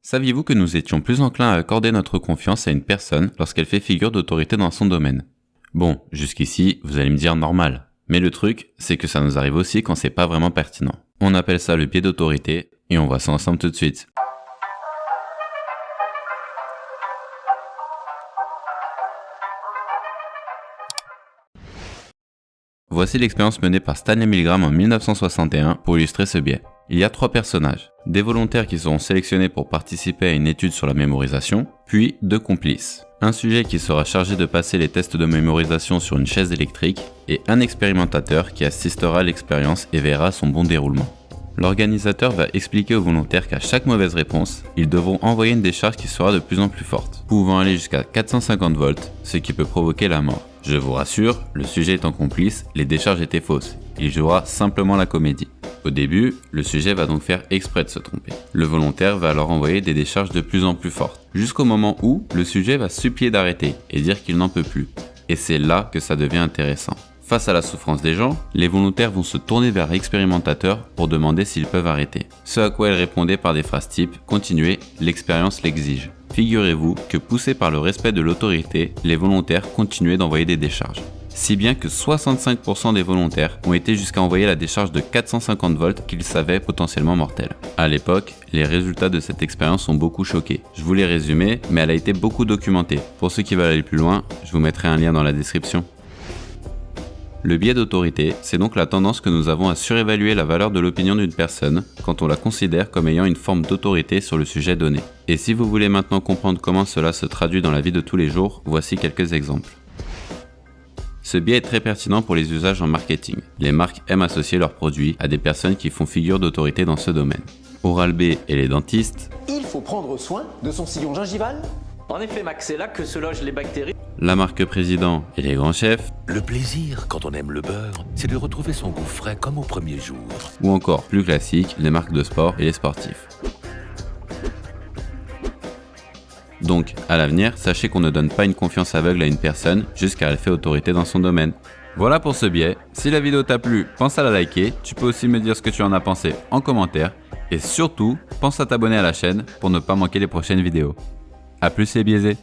Saviez-vous que nous étions plus enclins à accorder notre confiance à une personne lorsqu'elle fait figure d'autorité dans son domaine? Bon, jusqu'ici, vous allez me dire normal. Mais le truc, c'est que ça nous arrive aussi quand c'est pas vraiment pertinent. On appelle ça le biais d'autorité, et on voit ça ensemble tout de suite. Voici l'expérience menée par Stanley Milgram en 1961 pour illustrer ce biais. Il y a 3 personnages, des volontaires qui seront sélectionnés pour participer à une étude sur la mémorisation, puis 2 complices. Un sujet qui sera chargé de passer les tests de mémorisation sur une chaise électrique et un expérimentateur qui assistera à l'expérience et verra son bon déroulement. L'organisateur va expliquer aux volontaires qu'à chaque mauvaise réponse, ils devront envoyer une décharge qui sera de plus en plus forte, pouvant aller jusqu'à 450 volts, ce qui peut provoquer la mort. Je vous rassure, le sujet étant complice, les décharges étaient fausses. Il jouera simplement la comédie. Au début, le sujet va donc faire exprès de se tromper. Le volontaire va alors envoyer des décharges de plus en plus fortes, jusqu'au moment où le sujet va supplier d'arrêter et dire qu'il n'en peut plus. Et c'est là que ça devient intéressant. Face à la souffrance des gens, les volontaires vont se tourner vers l'expérimentateur pour demander s'ils peuvent arrêter. Ce à quoi elle répondait par des phrases type « Continuez, l'expérience l'exige ». Figurez-vous que poussés par le respect de l'autorité, les volontaires continuaient d'envoyer des décharges. Si bien que 65% des volontaires ont été jusqu'à envoyer la décharge de 450 volts qu'ils savaient potentiellement mortelle. À l'époque, les résultats de cette expérience ont beaucoup choqué. Je vous l'ai résumé, mais elle a été beaucoup documentée. Pour ceux qui veulent aller plus loin, je vous mettrai un lien dans la description. Le biais d'autorité, c'est donc la tendance que nous avons à surévaluer la valeur de l'opinion d'une personne quand on la considère comme ayant une forme d'autorité sur le sujet donné. Et si vous voulez maintenant comprendre comment cela se traduit dans la vie de tous les jours, voici quelques exemples. Ce biais est très pertinent pour les usages en marketing. Les marques aiment associer leurs produits à des personnes qui font figure d'autorité dans ce domaine. Oral-B et les dentistes. Il faut prendre soin de son sillon gingival. En effet, Max, c'est là que se logent les bactéries. La marque Président et les grands chefs. Le plaisir, quand on aime le beurre, c'est de retrouver son goût frais comme au premier jour. Ou encore plus classique, les marques de sport et les sportifs. Donc, à l'avenir, sachez qu'on ne donne pas une confiance aveugle à une personne jusqu'à elle fait autorité dans son domaine. Voilà pour ce biais. Si la vidéo t'a plu, pense à la liker. Tu peux aussi me dire ce que tu en as pensé en commentaire. Et surtout, pense à t'abonner à la chaîne pour ne pas manquer les prochaines vidéos. A plus les biaisés!